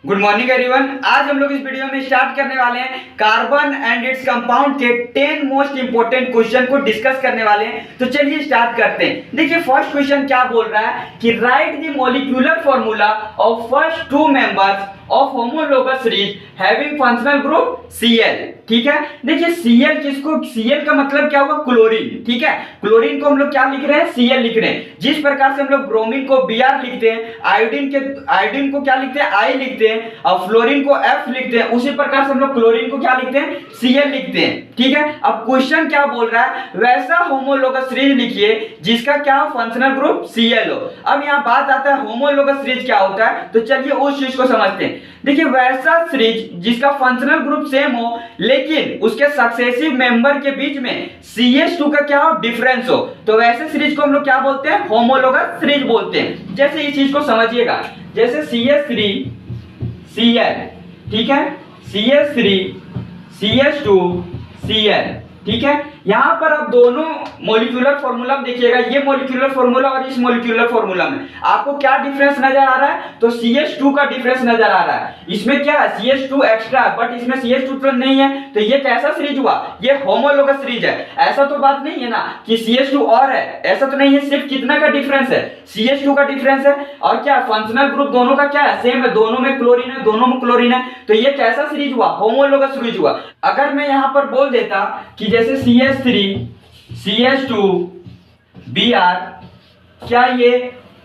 Good morning everyone. आज हम लोग इस वीडियो में स्टार्ट करने वाले हैं कार्बन एंड इट्स कंपाउंड के 10 मोस्ट इंपोर्टेंट क्वेश्चन को डिस्कस करने वाले हैं। तो चलिए स्टार्ट करते हैं। देखिए फर्स्ट क्वेश्चन क्या बोल रहा है कि write the molecular formula of first two members of homologous series having functional group Cl। ठीक है, देखिए Cl किसको, Cl का मतलब क्या हुआ, क्लोरीन। ठीक है, क्लोरीन को हम लोग क्या लिख रहे हैं, Cl लिख रहे हैं। जिस प्रकार से हम लोग ब्रोमीन को Br लिखते हैं, आयोडीन को क्या लिखते हैं, I लिखते हैं, और फ्लोरीन को F लिखते हैं, उसी प्रकार से हम लोग क्लोरीन को क्या लिखते हैं, Cl लिखते हैं। ठीक है, अब क्वेश्चन क्या बोल रहा है, वैसा होमोलोगस सीरीज लिखिए जिसका क्या फंक्शनल ग्रुप Cl हो। अब यहाँ बात आता है होमोलोगस सीरीज क्या होता है, तो चलिए उस चीज को समझते हैं। देखिए वैसा सीरीज जिसका फंक्शनल ग्रुप सेम हो लेकिन उसके सक्सेसिव मेंबर के बीच में CH2 का क्या हो, डिफरेंस हो, तो वैसे सीरीज को हम लोग क्या बोलते हैं, होमोलोगस सीरीज बोलते हैं। जैसे इस चीज को समझिएगा, जैसे CH3 Cl, ठीक है, CH3 CH2 Cl। ठीक है, यहां पर आप दोनों मॉलिक्यूलर फार्मूला में देखिएगा, ये मॉलिक्यूलर फार्मूला और इस मॉलिक्यूलर फार्मूला में आपको क्या डिफरेंस नजर आ रहा है, तो CH2 का डिफरेंस नजर आ रहा है। इसमें क्या है, CH2 एक्स्ट्रा है बट इसमें CH2 तो नहीं है, तो ये कैसा सीरीज हुआ, ये होमोलोगस सीरीज है। ऐसा तो बात नहीं है ना कि CH2 और है, ऐसा तो नहीं है, सिर्फ कितना का डिफरेंस है, CH2 का डिफरेंस है। और क्या फंक्शनल ग्रुप दोनों का क्या है, सेम है, दोनों में क्लोरीन है, दोनों में क्लोरीन है, तो ये कैसा सीरीज हुआ, होमोलोगस सीरीज हुआ। अगर मैं यहां पर बोल देता कि जैसे CH3 CH2 Br, क्या ये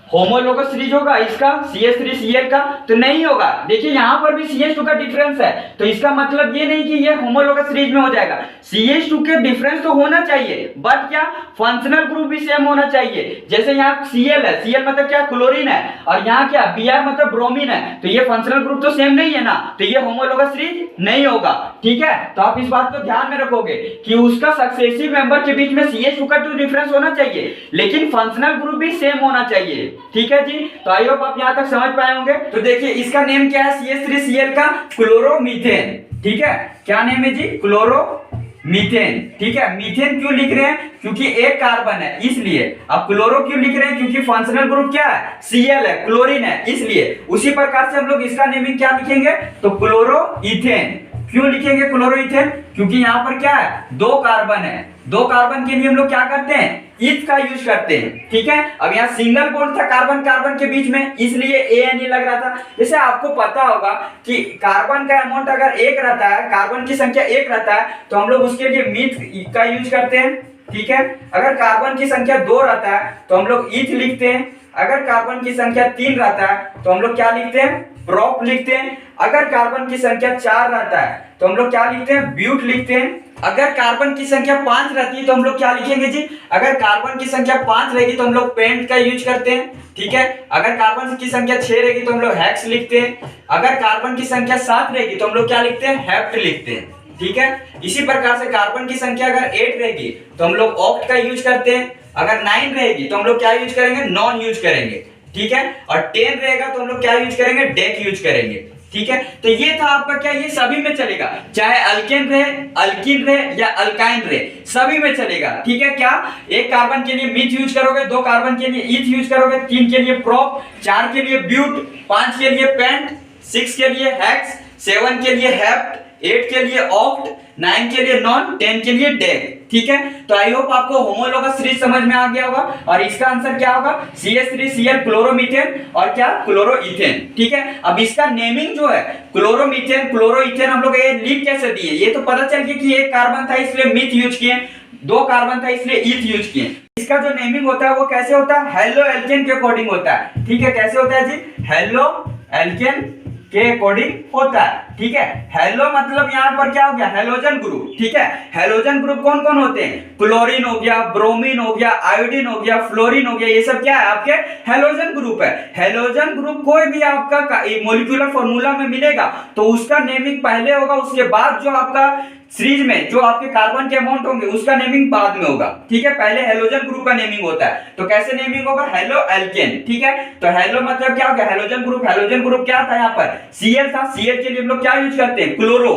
होमोलोगस सीरीज होगा इसका, CH3 Cl का, तो नहीं होगा। देखिए यहां पर भी CH2 का डिफरेंस है, तो इसका मतलब ये नहीं कि ये होमोलोगस सीरीज में हो जाएगा। CH2 के डिफरेंस तो होना चाहिए बट क्या फंक्शनल ग्रुप भी सेम होना चाहिए। जैसे यहाँ Cl है, Cl मतलब क्या, क्लोरीन है, और यहाँ क्या Br मतलब ब्रोमीन है, तो ये फंक्शनल ग्रुप तो सेम नहीं है ना, तो ये होमोलोगस सीरीज नहीं होगा। ठीक है, तो आप इस बात को ध्यान में रखोगे कि उसका सक्सेसिव मेंबर के बीच में CH2 का तो डिफरेंस होना चाहिए लेकिन फंक्शनल ग्रुप भी सेम होना चाहिए। ठीक है जी, तो आई होप आप यहां तक समझ पाए होंगे। तो देखिए इसका नेम क्या है, CH3 Cl का क्लोरोमीथेन। ठीक है, क्या नेम है जी, क्लोरोमीथेन। ठीक है, मीथेन क्यों लिख रहे हैं, क्योंकि एक कार्बन है इसलिए। अब क्लोरो क्यों लिख रहे हैं, क्योंकि फंक्शनल ग्रुप क्या है, Cl है, क्लोरीन है, इसलिए। उसी प्रकार से हम लोग इसका नेमिंग क्या लिखेंगे, तो क्लोरोइथेन। क्यों लिखेंगे क्लोरोइथेन, क्योंकि यहाँ पर क्या है, दो कार्बन है, दो कार्बन के लिए हम लोग क्या करते हैं, इथ का यूज करते हैं। ठीक है, अब यहाँ सिंगल बॉन्ड था कार्बन कार्बन के बीच में, इसलिए ANE लग रहा था। जैसे आपको पता होगा कि कार्बन का अमाउंट अगर एक रहता है, कार्बन की संख्या एक रहता है, तो हम लोग उसके लिए मीथ का यूज करते हैं। ठीक है, अगर कार्बन की संख्या 2 रहता है तो हम लोग ईथ लिखते हैं। अगर कार्बन की संख्या 3 रहता है तो हम लोग क्या लिखते हैं, प्रोप लिखते हैं। अगर कार्बन की संख्या 4 रहता है तो हम लोग क्या लिखते हैं, ब्यूट लिखते हैं। अगर कार्बन की संख्या 5 रहती है तो हम लोग क्या लिखेंगे जी, अगर कार्बन की संख्या 5 रहेगी तो हम लोग पेंट का यूज करते हैं। ठीक है, अगर कार्बन की संख्या 6 रहेगी तो हम लोग हेक्स लिखते हैं। अगर कार्बन की संख्या 7 रहेगी तो हम लोग क्या लिखते हैं, हेप्ट लिखते हैं। ठीक है, इसी प्रकार से कार्बन की संख्या अगर 8 रहेगी तो हम लोग ऑक्ट का यूज करते हैं। अगर 9 रहेगी तो हम लोग क्या यूज करेंगे, नॉन यूज करेंगे। ठीक है, और 10 रहेगा तो हम लोग क्या यूज करेंगे, डेक यूज करेंगे। ठीक है, तो ये था आपका क्या, ये सभी में चलेगा, चाहे अल्केन रहे, अल्कीन रहे या अल्काइन रहे, सभी में चलेगा। ठीक है, क्या एक कार्बन के लिए मीथ यूज करोगे, 2 कार्बन के लिए ईथ यूज करोगे, 3 के लिए प्रोप, 4 के लिए ब्यूट, 5 के लिए पेंट, 6 के लिए हेक्स, 7 के लिए हेप्ट, 8 के लिए ऑक्ट, 9 के लिए नॉन, 10 के लिए डेक। ठीक है, तो आई होप आपको होमोलोगस सीरीज समझ में आ गया होगा और इसका आंसर क्या होगा, CH3 Cl क्लोरोमीथेन और क्या, क्लोरोइथेन। ठीक है, अब इसका नेमिंग जो है क्लोरोमीथेन क्लोरोइथेन हम लोग ये लिख कैसे दिए, ये तो पता चल गया कि एक कार्बन था इसलिए मीथ यूज किए, 2 कार्बन था इसलिए ईथ यूज किए। इसका जो नेमिंग होता है वो कैसे होता है, हेलो एल्केन के अकॉर्डिंग होता है। ठीक है, कैसे होता है जी, हेलो एल्केन के अकॉर्डिंग होता है। ठीक है, हेलो मतलब यहाँ पर क्या हो गया, हेलोजन ग्रुप। ठीक है, हेलोजन ग्रुप कौन कौन होते हैं, क्लोरीन हो गया, ब्रोमीन हो गया, आयोडीन हो गया, फ्लोरीन हो गया, ये सब क्या है, आपके हेलोजन ग्रुप है। हेलोजन ग्रुप कोई भी आपका मॉलिक्यूलर फार्मूला में मिलेगा तो उसका नेमिंग पहले होगा, उसके बाद जो आपका सीरीज में जो आपके कार्बन के अमाउंट होंगे उसका नेमिंग बाद में होगा। ठीक है, पहले हेलोजन ग्रुप का नेमिंग होता है, तो कैसे नेमिंग होगा, हेलो एल्केन। ठीक है, तो हेलो मतलब क्या हो गया, हेलोजन ग्रुप। हेलोजन ग्रुप क्या था, यहाँ पर Cl था, Cl के लिए हम लोग क्या यूज करते हैं, क्लोरो,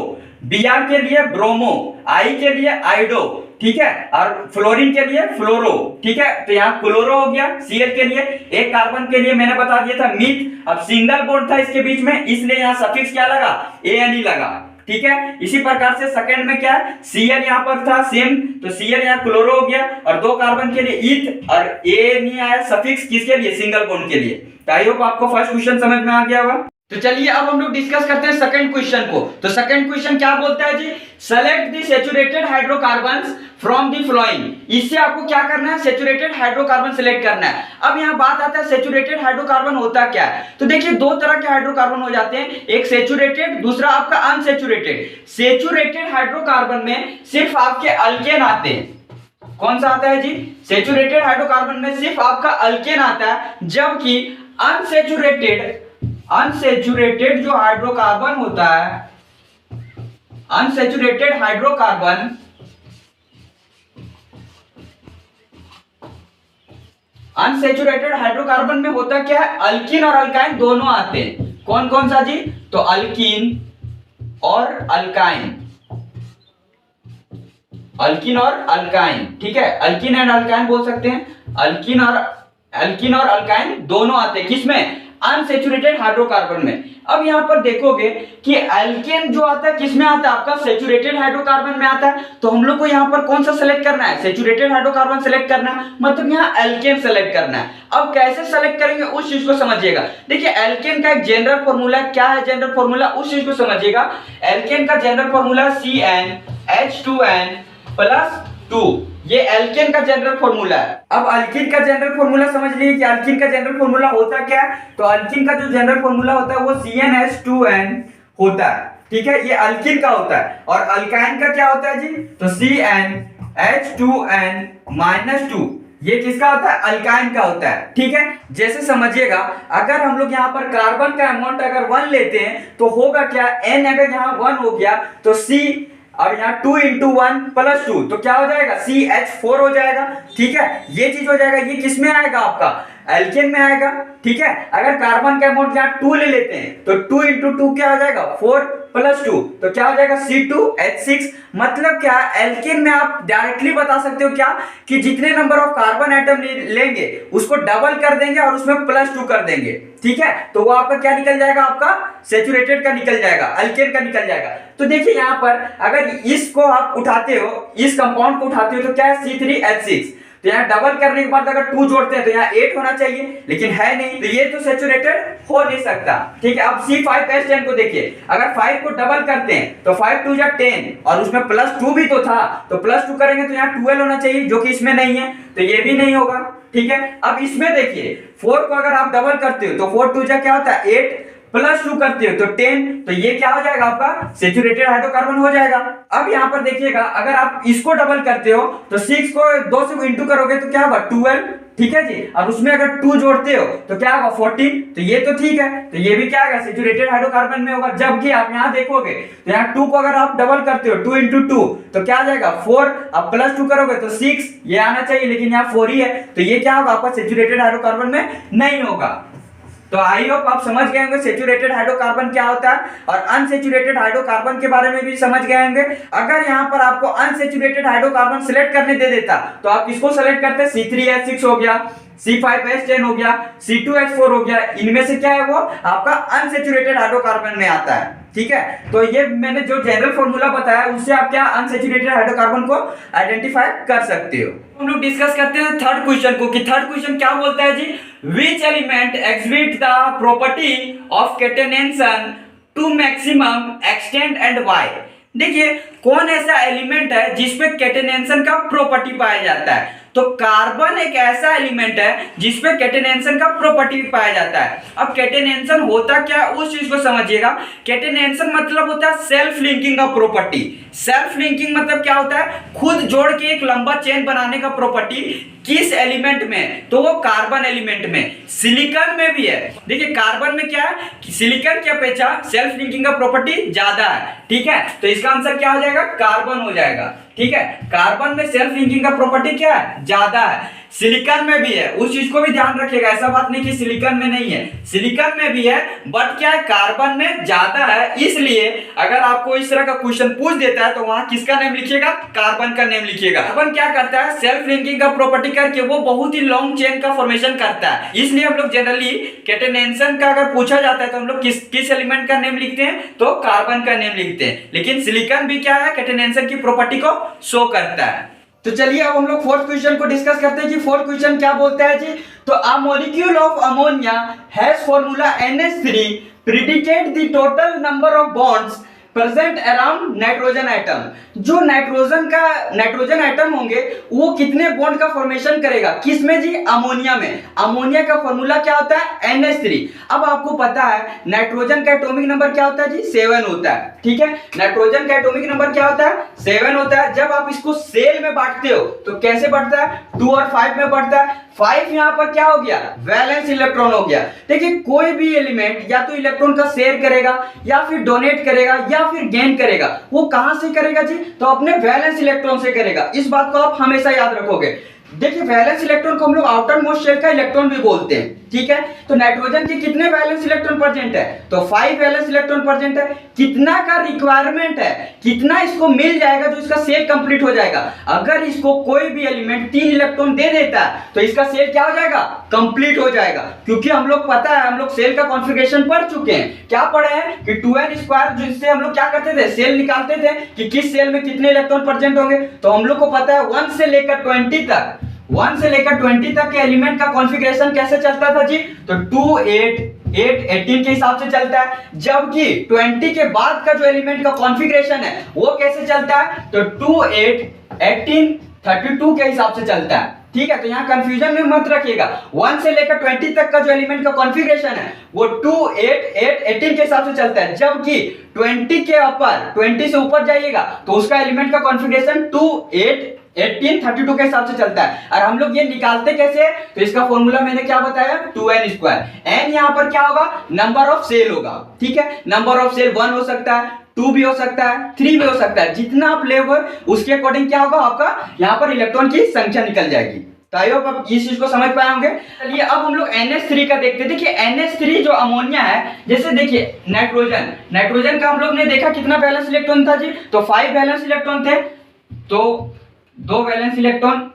Br के लिए ब्रोमो, I के लिए आइडो। ठीक है, और फ्लोरीन के लिए फ्लोरो, ठीक है, तो यहाँ क्लोरो हो गया Cl के लिए। एक कार्बन के लिए मैंने बता दिया था मीथ, अब सिंगल बॉन्ड था इसके बीच में, इसलिए यहाँ सफिक्स क्या लगा, ANE लगा, ठीक है। इसी प्रकार से सेकंड में क्या है, Cl यहाँ पर था सेम, तो Cl यहाँ क्लोरो हो गया, और दो कार्बन के लिए ईथ, और ANE आया सफिक्स किसके लिए, सिंगल बॉन्ड के लिए। तो आई होप आपको फर्स्ट क्वेश्चन समझ में आ गया होगा। तो चलिए अब हम लोग डिस्कस करते हैं सेकंड क्वेश्चन को। तो सेकंड क्वेश्चन क्या बोलता है जी, select the saturated hydrocarbons from the following. इससे आपको क्या करना है, सैचुरेटेड हाइड्रोकार्बन सिलेक्ट करना है। अब यहाँ बात आता है सैचुरेटेड हाइड्रोकार्बन होता क्या है। तो देखिए दो तरह के हाइड्रोकार्बन हो जाते हैं, एक सैचुरेटेड, दूसरा आपका अनसैचुरेटेड। सैचुरेटेड हाइड्रोकार्बन में सिर्फ आपके अल्केन आते हैं। कौन सा आता है जी, सैचुरेटेड हाइड्रोकार्बन में सिर्फ आपका अल्केन आता है, जबकि अनसैचुरेटेड जो हाइड्रोकार्बन होता है, अनसैचुरेटेड हाइड्रोकार्बन में होता क्या है, अल्कीन और अल्काइन दोनों आते हैं। कौन कौन सा जी, तो अल्कीन और अल्काइन, अल्कीन और अल्काइन, ठीक है, अल्कीन एंड अल्काइन बोल सकते हैं। अल्कीन और अल्काइन दोनों आते हैं किसमें, अनसैचुरेटेड हाइड्रोकार्बन में। अब यहां पर देखोगे कि एल्केन जो आता है किसमें आता है, आपका सैचुरेटेड हाइड्रोकार्बन में आता है। तो हम लोग को यहां पर कौन सा सेलेक्ट करना है, सैचुरेटेड हाइड्रोकार्बन सेलेक्ट करना है, मतलब यहां एल्केन सेलेक्ट करना है। अब कैसे सेलेक्ट करेंगे उस चीज को समझिएगा। देखिए एल्केन का एक जनरल फॉर्मूला क्या है, जनरल फॉर्मूला उस चीज को समझिएगा। एल्केन का जनरल फॉर्मूला CnH2n+2, ये एल्केन का जनरल फॉर्मूला है। अब अल्कीन का जनरल फॉर्मूला समझ लीजिए कि अल्कीन का जनरल फॉर्मूला होता क्या है। तो अल्कीन का जो जनरल फॉर्मूला होता है वो CnH2n होता है, ठीक है, ये अल्कीन का होता है। और अल्काइन का क्या होता है जी, तो CnH2n-2, ये किसका होता है, अल्काइन का होता है, ठीक है। जैसे समझिएगा, अगर हम लोग यहाँ पर कार्बन का अमाउंट अगर 1 लेते हैं तो होगा क्या, N अगर यहाँ 1 हो गया तो C और यहाँ 2 × 1+2, तो क्या हो जाएगा, CH4 हो जाएगा, ठीक है। ये चीज हो जाएगा, ये किस में आएगा, आपका एल्केन में आएगा, ठीक है। अगर कार्बन का अमाउंट यहाँ 2 ले लेते हैं तो 2 × 2 क्या हो जाएगा, 4+2, तो क्या हो जाएगा, C2H6। मतलब क्या, एल्केन में आप डायरेक्टली बता सकते हो क्या, कि जितने नंबर ऑफ कार्बन एटम लेंगे उसको डबल कर देंगे और उसमें +2 कर देंगे, ठीक है। तो वो आपका क्या निकल जाएगा, आपका सैचुरेटेड का निकल जाएगा, अल्केन का निकल जाएगा। तो देखिए यहाँ पर अगर इसको आप उठाते हो, इस कंपाउंड को उठाते हो तो क्या है, C3H6। तो यहाँ डबल करने के बाद अगर 2 जोड़ते हैं तो यहाँ 8 होना चाहिए, लेकिन है नहीं, तो ये तो सैचुरेटेड हो नहीं सकता, ठीक है। अब C5H10 को देखिए, अगर 5 को डबल करते हैं तो 5 2 10, और उसमें +2 भी तो था, तो +2 करेंगे तो यहाँ 12 होना चाहिए, जो कि इसमें नहीं है, तो ये भी नहीं होगा, ठीक है। अब इसमें देखिए 4 को अगर आप डबल करते हो तो 4 2 क्या होता है, 8, +2 करते हो तो 10, तो ये क्या हो जाएगा, आपका सैचुरेटेड हाइड्रोकार्बन हो जाएगा। अब यहाँ पर देखिएगा, अगर आप इसको डबल करते हो तो 6 को 2 से इंटू करोगे तो क्या होगा, 12, ठीक है जी। और उसमें अगर 2 जोड़ते हो तो क्या होगा, 14, तो ये तो ठीक है, तो ये भी क्या होगा, सैचुरेटेड हाइड्रोकार्बन में होगा। जबकि आप यहाँ देखोगे तो यहाँ 2 को अगर आप डबल करते हो, 2 × 2, तो क्या आ जाएगा 4, अब +2 करोगे तो 6, ये आना चाहिए, लेकिन यहाँ 4 ही है, तो ये क्या होगा, आपका सैचुरेटेड हाइड्रोकार्बन में नहीं होगा। तो आई होप आप समझ गए होंगे सैचुरेटेड हाइड्रोकार्बन क्या होता है, और अनसैचुरेटेड हाइड्रोकार्बन के बारे में भी समझ गए होंगे। अगर यहाँ पर आपको अनसैचुरेटेड हाइड्रोकार्बन सिलेक्ट करने दे देता तो आप किसको सेलेक्ट करते, C3H6 हो गया, C5H10 हो गया, C2H4 हो गया, इनमें से क्या है, वो आपका अनसैचुरेटेड हाइड्रोकार्बन में आता है, ठीक है। तो ये मैंने जो जनरल फॉर्मूला बताया उससे आप क्या अनसैचुरेटेड हाइड्रोकार्बन को आइडेंटिफाई कर सकते हो। हम लोग डिस्कस करते हैं थर्ड क्वेश्चन को, कि थर्ड क्वेश्चन क्या बोलता है जी, which element exhibit the property of catenation to maximum extent and why. देखिए कौन ऐसा एलिमेंट है जिसपे कैटेनेशन का प्रॉपर्टी पाया जाता है। तो कार्बन एक ऐसा एलिमेंट है जिसपे कैटेनेशन का प्रॉपर्टी पाया जाता है। अब कैटेनेशन होता क्या उस चीज को समझिएगा। कैटेनेशन मतलब होता है सेल्फ लिंकिंग का प्रॉपर्टी। सेल्फ लिंकिंग मतलब क्या होता है, खुद जोड़ के एक लंबा चेन बनाने का प्रॉपर्टी। किस एलिमेंट में, तो वो कार्बन एलिमेंट में। सिलिकॉन में भी है। देखिए कार्बन में क्या है, सिलिकॉन की अपेक्षा सेल्फ लिंकिंग का प्रॉपर्टी ज्यादा है, ठीक है। तो इसका आंसर क्या हो जाएगा, कार्बन हो जाएगा, ठीक है। कार्बन में सेल्फ लिंकिंग का प्रॉपर्टी क्या है, ज्यादा है। सिलिकॉन में भी है, उस चीज को भी ध्यान रखिएगा। ऐसा बात नहीं कि सिलिकॉन में नहीं है, सिलिकॉन में भी है, बट क्या है कार्बन में ज्यादा है। इसलिए अगर आपको इस तरह का क्वेश्चन पूछ देता है तो वहां किसका नेम लिखिएगा, कार्बन का नेम लिखिएगा। कार्बन क्या करता है, सेल्फ लिंकिंग का प्रॉपर्टी करके वो बहुत ही लॉन्ग चेन का फॉर्मेशन करता है। इसलिए हम लोग जनरली कैटेनेशन का अगर पूछा जाता है तो हम लोग किस एलिमेंट का नेम लिखते हैं, तो कार्बन का नेम लिखते हैं। लेकिन सिलिकॉन भी क्या है, कैटेनेशन की प्रॉपर्टी को शो करता है। तो चलिए अब हम लोग फोर्थ क्वेश्चन को डिस्कस करते हैं कि फोर्थ क्वेश्चन क्या बोलता है जी। तो a molecule of ammonia has formula NH3 predicate the total number of bonds present around nitrogen atom. जो नाइट्रोजन एटम होंगे वो कितने बॉन्ड का फॉर्मेशन करेगा, किसमें जी, अमोनिया में। अमोनिया का फॉर्मूला क्या होता है, NH3। अब आपको पता है नाइट्रोजन का एटॉमिक नंबर क्या होता है जी, 7 होता है। ठीक है, नाइट्रोजन का एटॉमिक नंबर क्या होता है, 7 होता है। जब आप इसको सेल में बांटते हो तो कैसे बढ़ता है, 2 और 5 में बढ़ता है। 5 यहाँ पर क्या हो गया, वैलेंस इलेक्ट्रॉन हो गया। देखिए कोई भी एलिमेंट या तो इलेक्ट्रॉन का शेयर करेगा या फिर डोनेट करेगा या फिर गेन करेगा, वो कहां से करेगा जी, तो अपने वैलेंस इलेक्ट्रॉन से करेगा। इस बात को आप हमेशा याद रखोगे। देखिए वैलेंस इलेक्ट्रॉन को हम लोग आउटर मोस्ट शेल का इलेक्ट्रॉन भी बोलते हैं। ठीक है, तो नाइट्रोजन के कितने वैलेंस इलेक्ट्रॉन प्रेजेंट है, तो 5 वैलेंस इलेक्ट्रॉन प्रेजेंट है। कितना का रिक्वायरमेंट है, कितना इसको मिल जाएगा जो इसका सेल कंप्लीट हो जाएगा। अगर इसको कोई भी एलिमेंट 3 इलेक्ट्रॉन दे देता है तो इसका सेल क्या हो जाएगा, कंप्लीट हो जाएगा। क्योंकि हम लोग पता है, हम लोग सेल का कॉन्फ़िगरेशन पढ़ चुके हैं। क्या पढ़े हैं कि 2n² जिससे हम लोग क्या करते थे, सेल निकालते थे कि किस सेल में कितने इलेक्ट्रॉन प्रेजेंट होंगे। तो हम लोग को पता है 1 से लेकर 20 तक, 1 से लेकर 20 तक के एलिमेंट का कॉन्फ़िगरेशन कैसे चलता था जी, तो 2 8 8 18 के हिसाब से चलता है। जबकि 20 के बाद का जो एलिमेंट का कॉन्फ़िगरेशन है वो कैसे चलता है, तो 2 8 18 32 के हिसाब से चलता है। ठीक है, तो यहाँ कंफ्यूजन में मत रखिएगा। 1 से लेकर 20 तक का जो एलिमेंट का कॉन्फ़िगरेशन है वो 2 8 8 18 के हिसाब से चलता है। जबकि 20 के ऊपर, 20 से ऊपर जाइएगा तो उसका एलिमेंट का कॉन्फ़िगरेशन 2 8 18 32 के हिसाब से चलता है। और हम लोग ये निकालते कैसे, तो इसका फॉर्मूला मैंने क्या बताया, 2n²। n यहाँ पर क्या होगा, नंबर ऑफ सेल होगा। ठीक है, नंबर ऑफ सेल 1 हो सकता है, 2 भी हो सकता है, 3 भी हो सकता है। जितना आप लेंगे उसके अकॉर्डिंग क्या होगा, आपका यहाँ पर इलेक्ट्रॉन की संख्या निकल जाएगी। तो आई होप आप इस चीज को समझ पाए होंगे। चलिए अब हम लोग NH3 का देखते हैं। देखिए NH3 जो अमोनिया है, जैसे देखिए नाइट्रोजन का हम लोग ने देखा कितना वैलेंस इलेक्ट्रॉन था जी, तो 5 वैलेंस इलेक्ट्रॉन थे। तो 2 वैलेंस इलेक्ट्रॉन,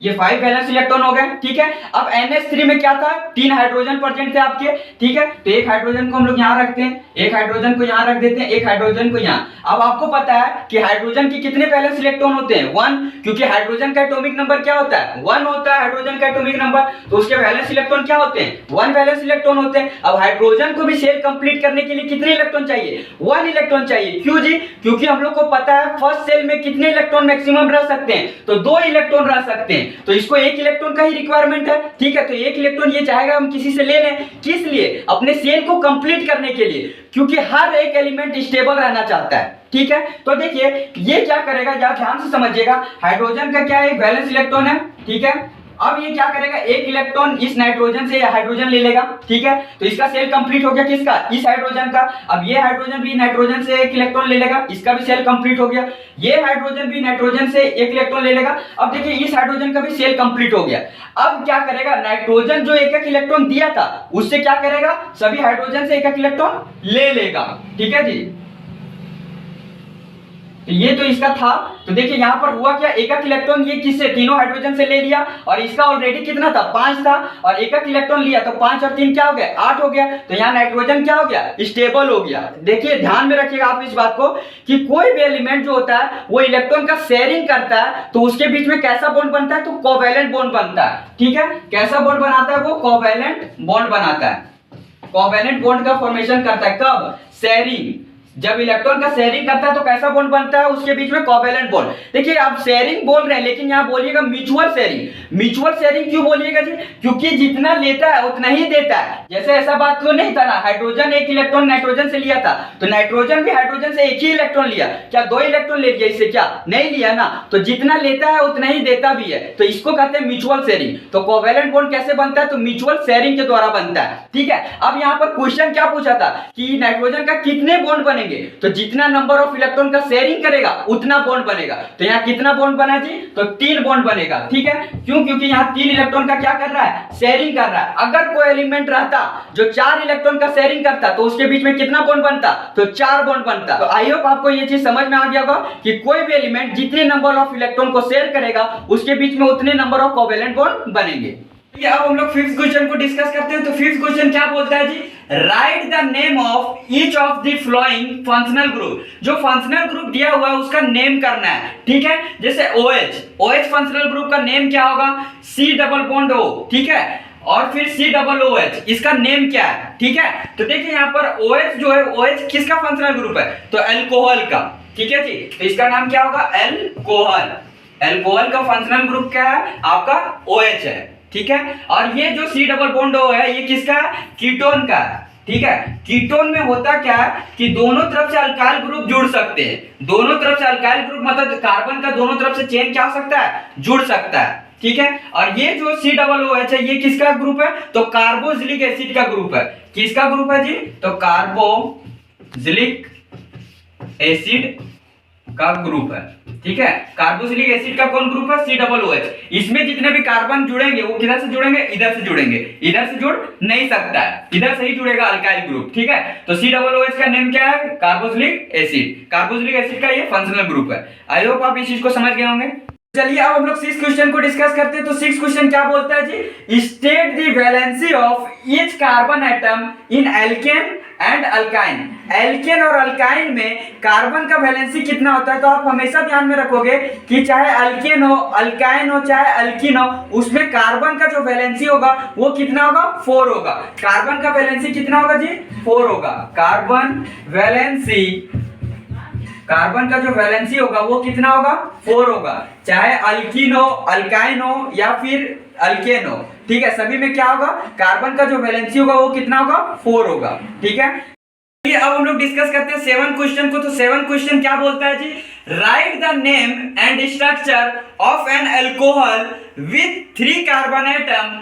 ये 5 वैलेंस इलेक्ट्रॉन हो गए। ठीक है, अब NH3 में क्या था, 3 हाइड्रोजन प्रेजेंट थे आपके। ठीक है, तो एक हाइड्रोजन को हम लोग यहाँ रखते हैं, एक हाइड्रोजन को यहाँ रख देते हैं, एक हाइड्रोजन को यहाँ। अब आपको पता है कि हाइड्रोजन के कितने वैलेंस इलेक्ट्रॉन होते हैं, 1, क्योंकि हाइड्रोजन का एटॉमिक नंबर क्या होता है, 1 होता है हाइड्रोजन का एटॉमिक नंबर। तो उसके वैलेंस इलेक्ट्रॉन क्या होते हैं, 1 वैलेंस इलेक्ट्रॉन होते हैं। अब हाइड्रोजन को भी सेल कंप्लीट करने के लिए कितने इलेक्ट्रॉन चाहिए, 1 इलेक्ट्रॉन चाहिए। क्यों जी, क्योंकि हम लोग को पता है फर्स्ट सेल में कितने इलेक्ट्रॉन मैक्सिमम रह सकते हैं, तो 2 इलेक्ट्रॉन रह सकते हैं। तो इसको 1 इलेक्ट्रॉन का ही रिक्वायरमेंट है। ठीक है, तो 1 इलेक्ट्रॉन ये चाहेगा हम किसी से ले लें, किस लिए, अपने सेल को कंप्लीट करने के लिए, क्योंकि हर एक एलिमेंट स्टेबल रहना चाहता है। ठीक है, तो देखिए ये क्या करेगा, या ध्यान से समझिएगा। हाइड्रोजन का क्या है, एक वैलेंस इलेक्ट्रॉन है। ठीक है, अब ये क्या करेगा, 1 इलेक्ट्रॉन इस नाइट्रोजन से या हाइड्रोजन ले लेगा। ठीक है, तो इसका सेल कंप्लीट हो गया, किसका, इस हाइड्रोजन का। अब ये हाइड्रोजन भी नाइट्रोजन से 1 इलेक्ट्रॉन ले लेगा, इसका भी सेल कंप्लीट हो गया। ये हाइड्रोजन भी नाइट्रोजन से 1 इलेक्ट्रॉन ले लेगा। अब देखिए इस हाइड्रोजन का भी सेल कंप्लीट हो गया। अब क्या करेगा, नाइट्रोजन जो 1 इलेक्ट्रॉन दिया था उससे क्या करेगा, सभी हाइड्रोजन से 1 इलेक्ट्रॉन ले लेगा। ठीक है जी, तो ये तो इसका था। तो देखिए यहाँ पर हुआ क्या, 1 इलेक्ट्रॉन ये किससे, तीनों हाइड्रोजन से ले लिया, और इसका ऑलरेडी कितना था, 5 था, और 1 इलेक्ट्रॉन लिया तो 5 और 3 क्या हो गया, 8 हो गया। तो यहाँ नाइट्रोजन क्या हो गया, स्टेबल हो गया। देखिए ध्यान में रखिएगा आप इस बात को कि कोई भी एलिमेंट जो होता है वो इलेक्ट्रॉन का शेयरिंग करता है तो उसके बीच में कैसा बॉन्ड बनता है, तो कोवैलेंट बॉन्ड बनता है। ठीक है, कैसा बॉन्ड बनाता है, वो कोवैलेंट बॉन्ड बनाता है। कोवैलेंट बॉन्ड का फॉर्मेशन करता है कब, शेयरिंग, जब इलेक्ट्रॉन का शेयरिंग करता है तो कैसा बॉन्ड बनता है, उसके बीच में कोवैलेंट बॉन्ड। देखिए आप शेयरिंग बोल रहे हैं लेकिन यहाँ बोलिएगा म्यूचुअल शेयरिंग। म्यूचुअल शेयरिंग क्यों बोलिएगा जी, क्योंकि जितना लेता है उतना ही देता है। जैसे ऐसा बात तो नहीं था ना, हाइड्रोजन 1 इलेक्ट्रॉन नाइट्रोजन से लिया था, तो नाइट्रोजन भी हाइड्रोजन से 1 ही इलेक्ट्रॉन लिया, क्या 2 इलेक्ट्रॉन ले लिया, इससे क्या नहीं लिया ना। तो जितना लेता है उतना ही देता भी है, तो इसको कहते हैं म्यूचुअल शेयरिंग। तो कोवैलेंट बॉन्ड कैसे बनता है, तो म्यूचुअल शेयरिंग के द्वारा बनता है। ठीक है, अब यहाँ पर क्वेश्चन क्या पूछा था कि नाइट्रोजन का कितने बॉन्ड बनेंगे, जोड़ेंगे तो जितना नंबर ऑफ इलेक्ट्रॉन का शेयरिंग करेगा उतना बॉन्ड बनेगा। तो यहाँ कितना बॉन्ड बना जी? तो 3 बॉन्ड बनेगा। ठीक है, क्यों? क्योंकि यहाँ 3 इलेक्ट्रॉन का क्या कर रहा है? शेयरिंग कर रहा है। अगर कोई एलिमेंट रहता जो 4 इलेक्ट्रॉन का शेयरिंग करता तो उसके बीच में कितना बॉन्ड बनता? तो 4 बॉन्ड बनता। तो आई होप आपको ये चीज समझ में आ गया होगा कि कोई भी एलिमेंट जितने नंबर ऑफ इलेक्ट्रॉन को शेयर करेगा उसके बीच में उतने नंबर ऑफ कोवेलेंट बॉन्ड बनेंगे। अब हम लोग फिफ्थ क्वेश्चन को डिस्कस करते हैं। तो फिफ्थ क्वेश्चन क्या बोलता है जी? Write the name of each of the following functional group. जो फंक्शनल ग्रुप दिया हुआ है उसका नेम करना है। ठीक है, जैसे OH फंक्शनल ग्रुप का नेम क्या होगा? C double bond O। ठीक है, और फिर C डबल OH, इसका नेम क्या है? ठीक है, तो देखिए यहाँ पर OH जो है, OH किसका फंक्शनल ग्रुप है? तो अल्कोहल का। ठीक है जी, तो इसका नाम क्या होगा? अल्कोहल। अल्कोहल का फंक्शनल ग्रुप क्या है? आपका OH है। ठीक है, और ये जो C डबल बॉन्ड O है ये किसका है? कीटोन का है। ठीक है, कीटोन में होता क्या है कि दोनों तरफ से अल्काइल ग्रुप जुड़ सकते हैं। दोनों तरफ से अल्काइल ग्रुप मतलब कार्बन का दोनों तरफ से चेन क्या हो सकता है? जुड़ सकता है। ठीक है, और ये जो C डबल OH है ये किसका ग्रुप है? तो कार्बोक्सिलिक एसिड का ग्रुप है। किसका ग्रुप है जी? तो कार्बोक्सिलिक एसिड का ग्रुप है। ठीक है, कार्बोक्सिलिक एसिड का कौन ग्रुप है? C double OH। इसमें जितने भी कार्बन जुड़ेंगे वो किधर से जुड़ेंगे? इधर से जुड़ेंगे। इधर से जुड़ नहीं सकता है, इधर से ही जुड़ेगा अल्काइल ग्रुप। ठीक है, तो C डबल OH का नेम क्या है? Carboxylic acid. कार्बोक्सिलिक एसिड का ये फंक्शनल ग्रुप है। आई होप आप इस चीज को समझ गए होंगे। चलिए अब हम लोग 6th क्वेश्चन को डिस्कस करते हैं। तो 6th क्वेश्चन क्या बोलता है जी? State the valency of each carbon atom in alkene and alkyne. Alkene और अल्काइन में कार्बन का वैलेंसी कितना होता है? तो आप हमेशा ध्यान में रखोगे कि चाहे अल्केन हो, अल्काइन हो, चाहे अल्कीन हो, उसमें कार्बन का जो वैलेंसी होगा वो कितना होगा? 4 होगा। कार्बन का वैलेंसी कितना होगा जी? 4 होगा। कार्बन का जो वैलेंसी होगा वो कितना होगा? 4 होगा। चाहे अल्कीन हो, अल्काइन हो या फिर अल्केन हो। ठीक है, सभी में क्या होगा? कार्बन का जो वैलेंसी होगा वो कितना होगा? 4 होगा। ठीक है, अब हम लोग डिस्कस करते हैं 7th क्वेश्चन को। तो 7th क्वेश्चन क्या बोलता है जी? Write the name and structure of an alcohol with 3 carbon atom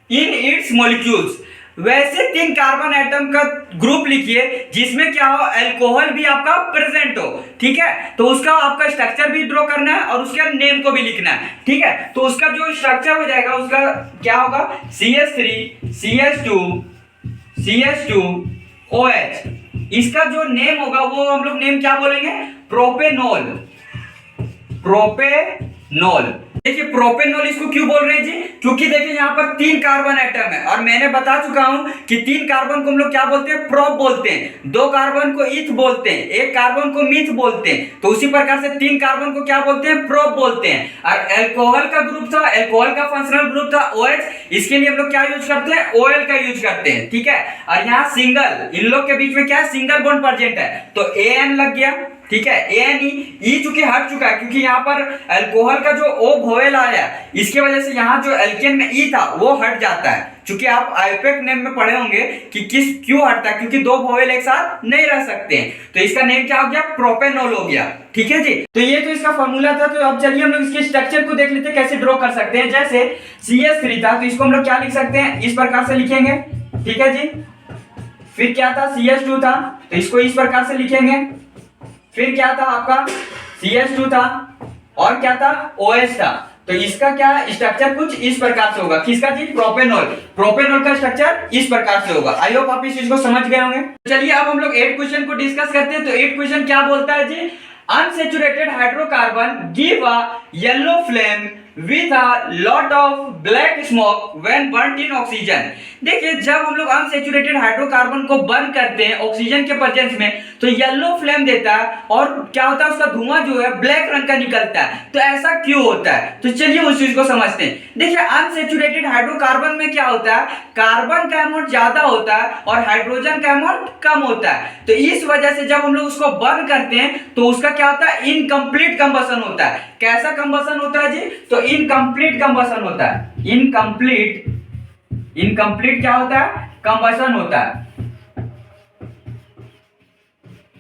in its molecules. वैसे 3 कार्बन एटम का ग्रुप लिखिए जिसमें क्या हो? अल्कोहल भी आपका प्रेजेंट हो। ठीक है, तो उसका आपका स्ट्रक्चर भी ड्रॉ करना है और उसके नेम को भी लिखना है। ठीक है, तो उसका जो स्ट्रक्चर हो जाएगा उसका क्या होगा? CH3 CH2 CH2 OH। इसका जो नेम होगा वो हम लोग नेम क्या बोलेंगे? प्रोपेनॉल। प्रोपेनॉल। देखिए प्रोपेनॉल इसको क्यों बोल रहे हैं जी? क्योंकि देखिए यहाँ पर 3 कार्बन एटम है और मैंने बता चुका हूं कि 3 कार्बन को हम लोग क्या बोलते हैं? प्रोप बोलते हैं। 2 कार्बन को ईथ बोलते हैं, 1 कार्बन को मीथ बोलते हैं। तो उसी प्रकार से 3 कार्बन को क्या बोलते हैं? प्रोप बोलते हैं। और अल्कोहल का ग्रुप था, अल्कोहल का फंक्शनल ग्रुप था OH। इसके लिए हम लोग क्या यूज करते हैं? OL का यूज करते हैं। ठीक है, और यहाँ सिंगल, इन लोग के बीच में क्या है? सिंगल बॉन्ड प्रेजेंट है तो AN लग गया। ठीक है, ANE चूंकि हट चुका है क्योंकि यहाँ पर अल्कोहल का जो O वोवेल आया इसकी वजह से यहाँ जो एल्केन में E था वो हट जाता है। चूंकि आप आईयूपैक नेम में पढ़े होंगे कि क्यों हटता है, क्योंकि 2 वोवेल एक साथ नहीं रह सकते हैं। तो इसका नेम क्या हो गया? प्रोपेनॉल हो गया। ठीक है जी, तो ये तो इसका फॉर्मूला था। तो अब चलिए हम लोग इसके स्ट्रक्चर को देख लेते हैं कैसे ड्रॉ कर सकते हैं। जैसे CH3 था तो इसको हम लोग क्या लिख सकते हैं? इस प्रकार से लिखेंगे। ठीक है जी, फिर क्या था? CH2 था तो इसको इस प्रकार से लिखेंगे। फिर क्या था आपका? CH2 था और क्या था? OH था। तो इसका क्या स्ट्रक्चर कुछ इस प्रकार से होगा। किसका जी? प्रोपेनॉल। प्रोपेनॉल का स्ट्रक्चर इस प्रकार से होगा। आई होप आप इस चीज को समझ गए होंगे। चलिए अब हम लोग 8th क्वेश्चन को डिस्कस करते हैं। तो 8th क्वेश्चन क्या बोलता है जी? Unsaturated hydrocarbon give a yellow flame with a lot of black smoke when burnt in oxygen। देखिए जब हम लोग अनसैचुरेटेड हाइड्रोकार्बन को बर्न करते हैं ऑक्सीजन के प्रेजेंस में तो येलो फ्लेम देता है और क्या होता है? उसका धुआं जो है ब्लैक रंग का निकलता है। तो ऐसा क्यों होता है? तो चलिए उस चीज को समझते हैं। देखिए अनसैचुरेटेड हाइड्रोकार्बन में क्या होता है? कार्बन का अमाउंट ज्यादा होता है और हाइड्रोजन का अमाउंट कम होता है। तो इस वजह से जब हम लोग उसको बर्न करते हैं तो उसका क्या होता है? इनकम्प्लीट कंबशन होता है। कैसा कंबशन होता है जी? तो इनकम्प्लीट कंबशन होता है। इनकम्प्लीट क्या होता है? कंबशन होता है।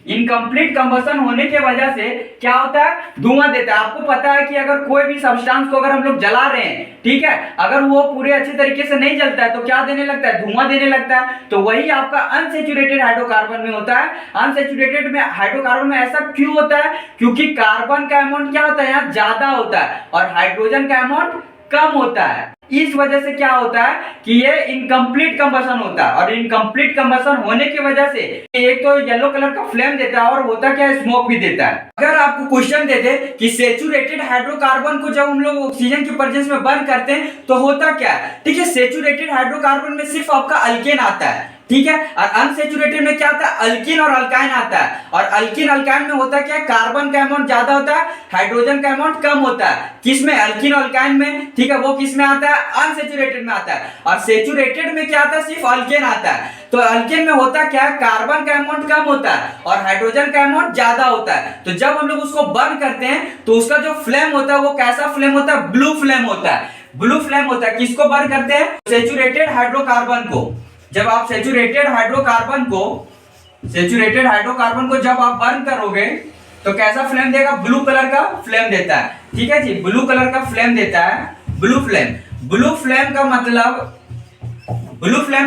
इनकम्प्लीट कंबशन होने की वजह से क्या होता है, धुआं देता है। आपको पता है कि अगर कोई भी सब्सटेंस को अगर हम लोग जला रहे हैं, ठीक है, अगर वो पूरे अच्छे तरीके से नहीं जलता है तो क्या देने लगता है, धुआं देने लगता है। तो वही आपका अनसैचुरेटेड हाइड्रोकार्बन में होता है। अनसैचुरेटेड में हाइड्रोकार्बन में ऐसा क्यों होता है, क्योंकि कार्बन का अमाउंट क्या होता है, यहाँ ज्यादा होता है और हाइड्रोजन का अमाउंट कम होता है। इस वजह से क्या होता है कि ये इनकम्प्लीट कंबशन होता है, और इनकम्प्लीट कंबशन होने की वजह से एक तो येलो कलर का फ्लेम देता है और होता क्या है, स्मोक भी देता है। अगर आपको क्वेश्चन दे दे कि सैचुरेटेड हाइड्रोकार्बन को जब हम लोग ऑक्सीजन की प्रेजेंस में बर्न करते हैं तो होता क्या है, ठीक है, सैचुरेटेड हाइड्रोकार्बन में सिर्फ आपका अल्केन आता है, ठीक है, और अनसैचुरेटेड में क्या आता है, अल्कीन और अल्काइन आता है। और अल्कीन अल्काइन में होता क्या है, कार्बन का अमाउंट ज्यादा होता है, हाइड्रोजन का अमाउंट कम होता है। किसमें, अल्कीन और अल्काइन में, ठीक है, वो किसमें आता है, अनसैचुरेटेड में आता है। और सैचुरेटेड में क्या आता है, सिर्फ अल्केन आता है। तो अल्केन में होता क्या है, कार्बन का अमाउंट कम होता है और हाइड्रोजन का अमाउंट ज्यादा होता है। तो जब हम लोग उसको बर्न करते हैं तो उसका जो फ्लेम होता है वो कैसा फ्लेम होता है, ब्लू फ्लेम होता है। ब्लू फ्लेम होता है। किसको बर्न करते हैं, सैचुरेटेड हाइड्रोकार्बन को। जब आप सैचुरेटेड हाइड्रोकार्बन को जब आप बर्न करोगे तो कैसा फ्लेम देगा, ब्लू कलर का फ्लेम देता है, ठीक है जी, ब्लू कलर का फ्लेम देता है, ब्लू फ्लेम। ब्लू फ्लेम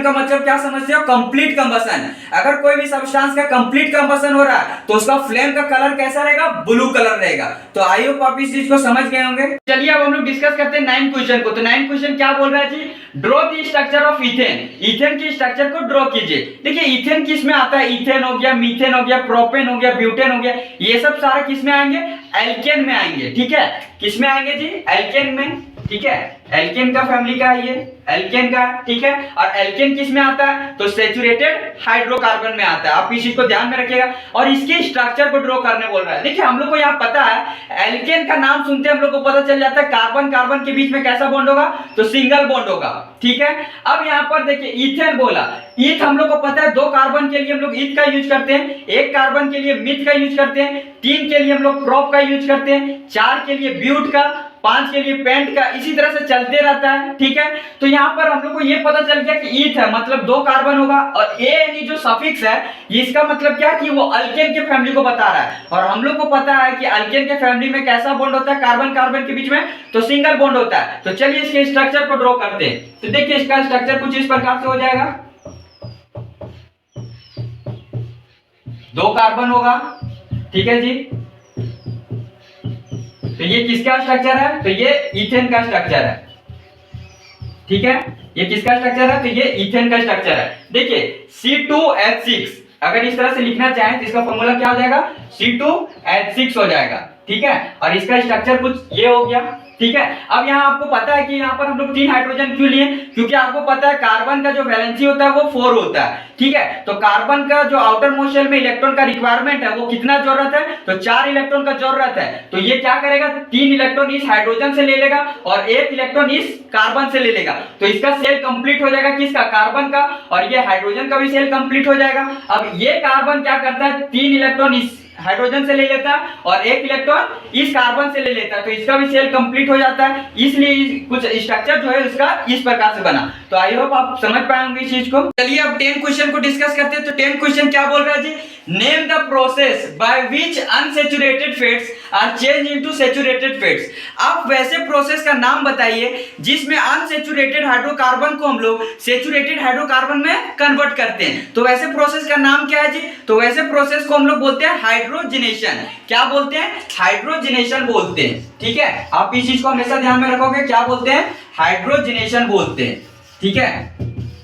का मतलब क्या समझते हो, कंप्लीट कंबशन। अगर कोई भी सब्सटेंस का कंप्लीट कंबशन हो रहा है तो उसका फ्लेम का कलर कैसा रहेगा, ब्लू कलर रहेगा। तो आई होप आप इस चीज को समझ गए होंगे। चलिए अब हम लोग डिस्कस करते हैं 9 क्वेश्चन को। तो 9 क्वेश्चन क्या बोल रहा है जी, draw the structure of ethane. Ethane की स्ट्रक्चर को ड्रॉ कीजिए। देखिए इथेन किसमें आता है, इथेन हो गया, मीथेन हो गया, प्रोपेन हो गया, ब्यूटेन हो गया, ये सब सारा किसमें आएंगे, एल्केन में आएंगे, ठीक है। किसमें आएंगे जी, एल्केन में, ठीक है। एल्केन का फैमिली का है ये, एल्केन का, ठीक है। और एल्केन किस में आता है, तो सैचुरेटेड हाइड्रोकार्बन में आता है। आप इस चीज को ध्यान में रखिएगा। और इसके स्ट्रक्चर को ड्रॉ करने बोल रहा है। देखिए हम लोग को यहाँ पता है, एल्केन का नाम सुनते हम लोग को पता चल जाता है कार्बन कार्बन के बीच में कैसा बॉन्ड होगा, तो सिंगल बॉन्ड होगा, ठीक है। अब यहाँ पर देखिए इथेन बोला, ईथ हम लोग को पता है 2 कार्बन के लिए हम लोग ईथ का यूज करते हैं, 1 कार्बन के लिए मिथ का यूज करते हैं, 3 के लिए हम लोग प्रोप का यूज करते हैं, 4 के लिए ब्यूट का, 5 के लिए पेंट का, इसी तरह से चलते रहता है, ठीक है। तो यहाँ पर हम लोग को ये पता चल गया कि ईथ है मतलब 2 कार्बन होगा। और ए यानी जो सफिक्स है इसका मतलब क्या कि वो अल्केन के फैमिली को बता रहा है। और हम लोग को पता है कि अल्केन के फैमिली में कैसा बॉन्ड होता है, कार्बन कार्बन के बीच में, तो सिंगल बॉन्ड होता है। तो चलिए इसके स्ट्रक्चर को ड्रॉ करते हैं। तो देखिए इसका स्ट्रक्चर कुछ इस प्रकार से हो जाएगा, 2 कार्बन होगा, ठीक है जी। तो ये किसका स्ट्रक्चर है, तो ये इथेन का स्ट्रक्चर है, ठीक है। ये किसका स्ट्रक्चर है, तो ये इथेन का स्ट्रक्चर है। देखिए C2H6 अगर इस तरह से लिखना चाहें तो इसका फॉर्मूला क्या हो जाएगा, C2H6 हो जाएगा, ठीक है। और इसका स्ट्रक्चर कुछ ये हो गया, ठीक है। अब यहाँ आपको पता है कि यहाँ पर हम लोग 3 हाइड्रोजन क्यों लिए, क्योंकि आपको पता है कार्बन का जो वैलेंसी होता है वो 4 होता है, ठीक है। तो कार्बन का जो आउटर मोस्ट शेल में इलेक्ट्रॉन का रिक्वायरमेंट है वो कितना जरूरत है, तो 4 इलेक्ट्रॉन का जरूरत है। तो ये क्या करेगा, 3 इलेक्ट्रॉन इस हाइड्रोजन से ले लेगा और 1 इलेक्ट्रॉन इस कार्बन से ले लेगा। तो इसका सेल कंप्लीट हो जाएगा, किसका, कार्बन का। और ये हाइड्रोजन का भी सेल कंप्लीट हो जाएगा। अब ये कार्बन क्या करता है, 3 इलेक्ट्रॉन इस हाइड्रोजन से ले लेता है और 1 इलेक्ट्रॉन इस कार्बन से ले लेता है। तो इसका भी सेल कंप्लीट हो जाता है। इसलिए कुछ स्ट्रक्चर जो है इसका इस प्रकार से बना। तो आई होप आप समझ पाएंगे इस चीज को। चलिए अब 10 क्वेश्चन को डिस्कस करते हैं। तो 10 क्वेश्चन क्या बोल रहा है जी, name the process by which unsaturated fats are change into saturated fats. आप वैसे प्रोसेस का नाम बताइए जिसमें अनसैचुरेटेड हाइड्रोकार्बन को हम लोग सैचुरेटेड हाइड्रोकार्बन में कन्वर्ट करते हैं। तो वैसे प्रोसेस का नाम क्या है जी, तो वैसे प्रोसेस को हम लोग बोलते हैं हाइड्रोजनेशन। क्या बोलते हैं, हाइड्रोजनेशन बोलते हैं, ठीक है। आप इस चीज को हमेशा ध्यान में रखोगे, क्या बोलते हैं, हाइड्रोजनेशन बोलते हैं, ठीक है।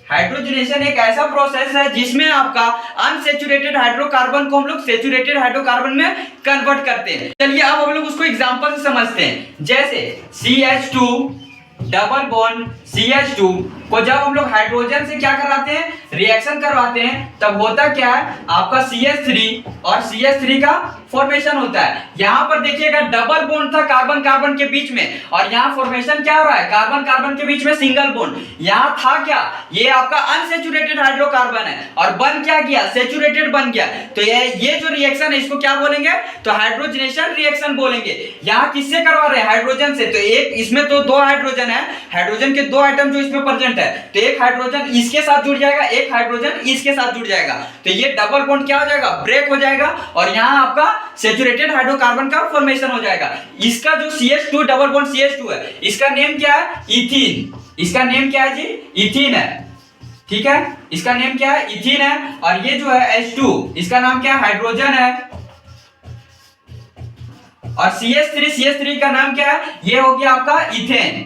हाइड्रोजनेशन एक ऐसा प्रोसेस है जिसमें आपका अनसैचुरेटेड हाइड्रोकार्बन को हम लोग सैचुरेटेड हाइड्रोकार्बन में कन्वर्ट करते हैं। चलिए अब हम लोग उसको एग्जांपल से समझते हैं। जैसे CH2 डबल बॉन्ड CH2 को जब हम लोग हाइड्रोजन से क्या कराते हैं, रिएक्शन करवाते हैं, तब होता क्या है, आपका CH3 और CH3 का फॉर्मेशन होता है। यहां पर देखिएगा डबल बॉन्ड था कार्बन कार्बन के बीच में, और यहां फॉर्मेशन क्या हो रहा है, कार्बन कार्बन के बीच में सिंगल बॉन्ड। यहां था क्या, ये आपका अनसैचुरेटेड हाइड्रोकार्बन है और बन क्या गया, सैचुरेटेड बन गया। तो ये जो रिएक्शन है इसको क्या बोलेंगे, तो हाइड्रोजनेशन रिएक्शन बोलेंगे। यहां किससे करवा रहे हैं, हाइड्रोजन से। तो एक इसमें तो 2 हाइड्रोजन है, हाइड्रोजन के 2 आइटम जो इसमें प्रेजेंट प्रेजेंट है तो एक हाइड्रोजन इसके साथ जुड़ जाएगा, एक हाइड्रोजन इसके साथ जुड़ जाएगा, तो ये डबल बॉन्ड क्या हो जाएगा, ब्रेक हो जाएगा और यहाँ आपका सैचुरेटेड हाइड्रोकार्बन का फॉर्मेशन हो जाएगा। इसका जो CH2 डबल बॉन्ड CH2 है, इसका नेम क्या है, इथीन। इसका नेम क्या है जी, इथीन है, ठीक है, इसका नेम क्या है, इथीन है। और ये जो है H2, इसका नाम क्या है, हाइड्रोजन है। और CH3 का नाम क्या है, ये हो गया आपका इथेन,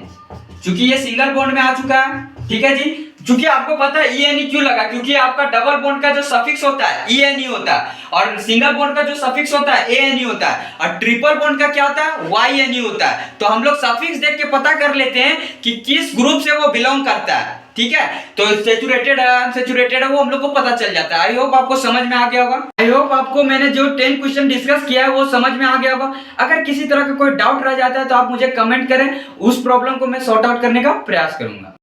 क्योंकि ये सिंगल बॉन्ड में आ चुका है, ठीक है जी। क्योंकि आपको पता है ENE क्यों लगा, क्योंकि आपका डबल बॉन्ड का जो सफिक्स होता है ENE होता है और सिंगल बॉन्ड का जो सफिक्स होता है ANE होता है और ट्रिपल बॉन्ड का क्या होता है, YNE होता है। तो हम लोग सफिक्स देख के पता कर लेते हैं कि किस ग्रुप से वो बिलोंग करता है, ठीक है। तो सैचुरेटेड है, अनसैचुरेटेड है, वो हम लोग को पता चल जाता है। आई होप आपको समझ में आ गया होगा। आई होप आपको मैंने जो 10 क्वेश्चन डिस्कस किया है वो समझ में आ गया होगा। अगर किसी तरह का कोई डाउट रह जाता है तो आप मुझे कमेंट करें, उस प्रॉब्लम को मैं सॉर्ट आउट करने का प्रयास करूंगा।